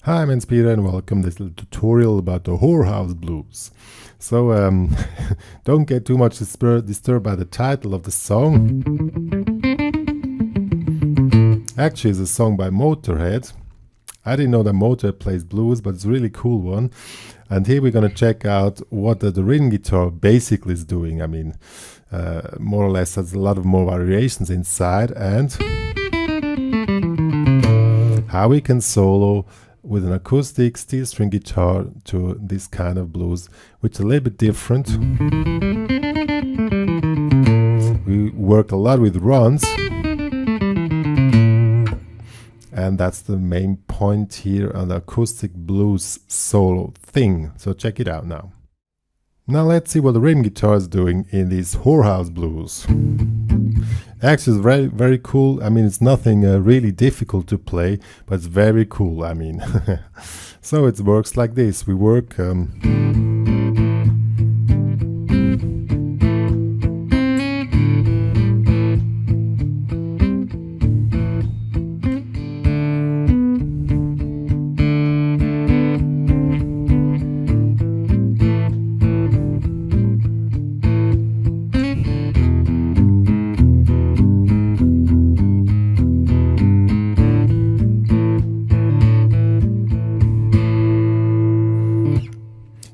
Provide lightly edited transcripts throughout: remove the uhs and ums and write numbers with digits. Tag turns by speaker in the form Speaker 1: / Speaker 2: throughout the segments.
Speaker 1: Hi, my name's Peter and welcome to this little tutorial about the Whorehouse Blues. So, don't get too much disturbed by the title of the song. Actually, it's a song by Motorhead. I didn't know that Motorhead plays blues, but it's a really cool one. And here we're going to check out what the rhythm guitar basically is doing. I mean, more or less, there's a lot of more variations inside, and how we can solo with an acoustic steel string guitar to this kind of blues, which is a little bit different. We work a lot with runs, and that's the main point here on the acoustic blues solo thing. So check it out now. Now let's see what the rhythm guitar is doing in these Whorehouse Blues. Actually, it's very, very cool. I mean, it's nothing really difficult to play, but it's very cool. I mean, so it works like this. We work.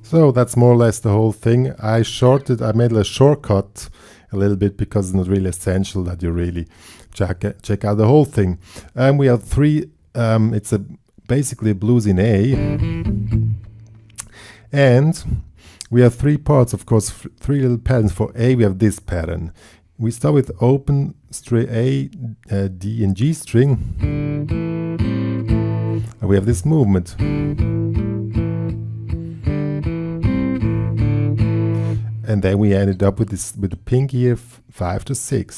Speaker 1: So that's more or less the whole thing. I made a shortcut a little bit because it's not really essential that you really check out the whole thing. And we have three, it's basically a blues in A. And we have three parts, of course, three little patterns. For A, we have this pattern. We start with open string A, D and G string. And we have this movement. And then we ended up with this, with the pinky here, 5 to 6.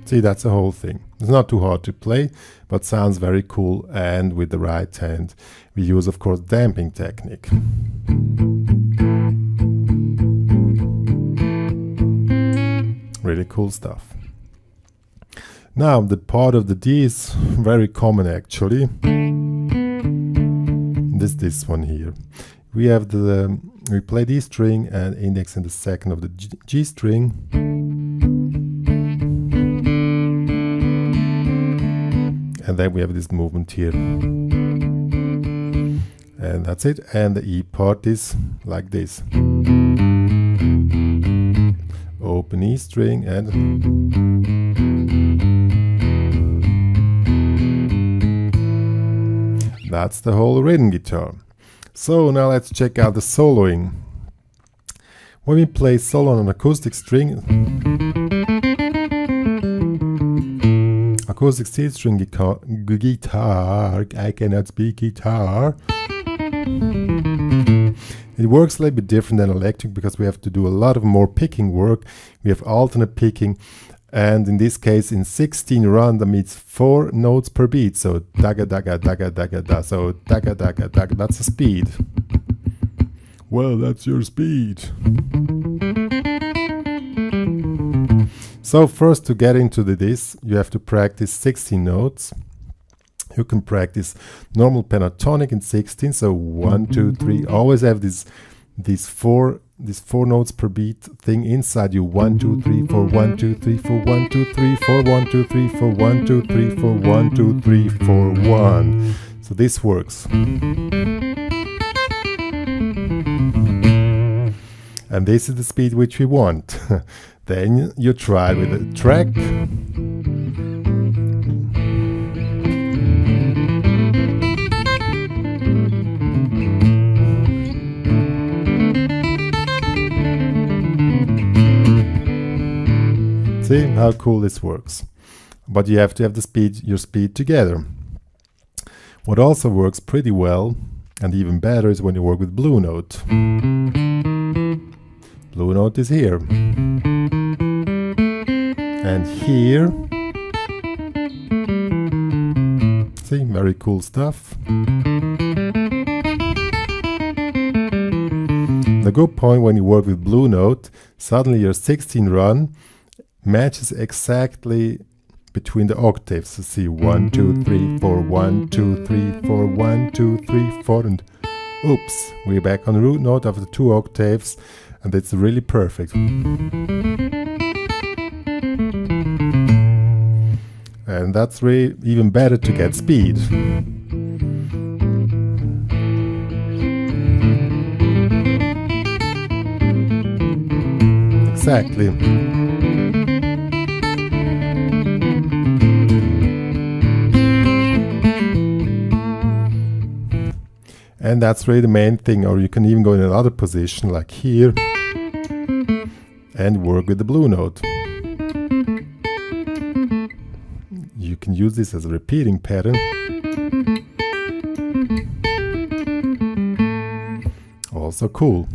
Speaker 1: See, that's the whole thing. It's not too hard to play, but sounds very cool. And with the right hand, we use, of course, damping technique. Really cool stuff. Now the part of the D is very common actually. This one here. We have we play D string and index in the second of the G string. And then we have this movement here. And that's it. And the E part is like this. Open E string and that's the whole rhythm guitar. So now let's check out the soloing. When we play solo on an acoustic string, acoustic steel string guitar, I cannot speak guitar. It works a little bit different than electric because we have to do a lot of more picking work. We have alternate picking, and in this case, in 16 run, that means 4 notes per beat. So daga daga daga daga da. So daga daga daga. That's the speed. Well, that's your speed. So first, to get into this, you have to practice 16 notes. You can practice normal pentatonic in 16, so 1, 2, 3. Always have these four notes per beat thing inside you. 1, 2, 3, 4, 1, 2, 3, 4, 1, 2, 3, 4, 1, 2, 3, 4, 1, 2, 3, 4, 1, 2, 3, 4, 1. So this works. And this is the speed which we want. Then you try with a track. See how cool this works. But you have to have your speed together. What also works pretty well, and even better, is when you work with blue note. Blue note is here. And here. See, very cool stuff. The good point when you work with blue note, suddenly your 16 run matches exactly between the octaves. So see 1, 2, 3, 4, 1, 2, 3, 4, 1, 2, 3, 4, and oops, we're back on the root note after 2 octaves, and it's really perfect. And that's really even better to get speed. Exactly. And that's really the main thing, or you can even go in another position like here and work with the blue note. You can use this as a repeating pattern. Also cool.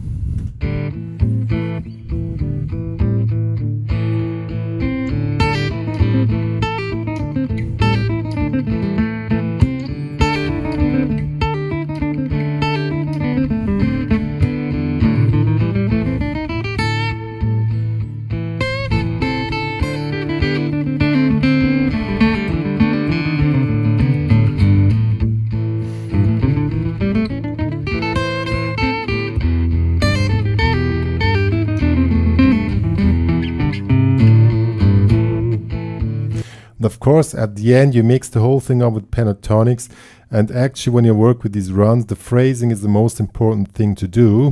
Speaker 1: And of course, at the end, you mix the whole thing up with pentatonics. And actually, when you work with these runs, the phrasing is the most important thing to do.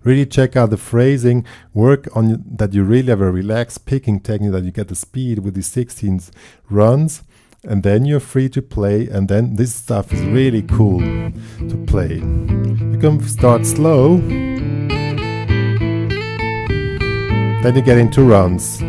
Speaker 1: Really check out the phrasing, work on that you really have a relaxed picking technique, that you get the speed with the 16th runs, and then you're free to play. And then this stuff is really cool to play. You can start slow. Then you get into runs.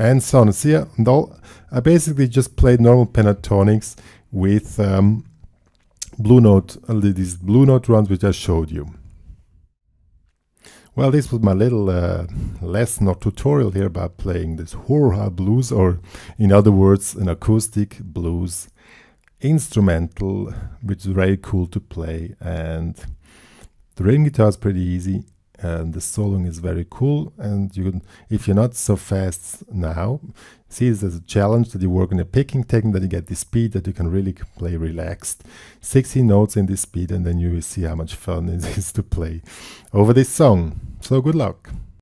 Speaker 1: And so on. See, I basically just played normal pentatonics with blue note, these blue note runs which I showed you. Well, this was my little lesson or tutorial here about playing this Whorehouse Blues, or in other words, an acoustic blues instrumental, which is very cool to play. And the rhythm guitar is pretty easy. And the soloing is very cool, and you can, if you're not so fast now, see this as a challenge, that you work on a picking technique, that you get the speed, that you can really play relaxed. 16 notes in this speed, and then you will see how much fun it is to play over this song. So good luck.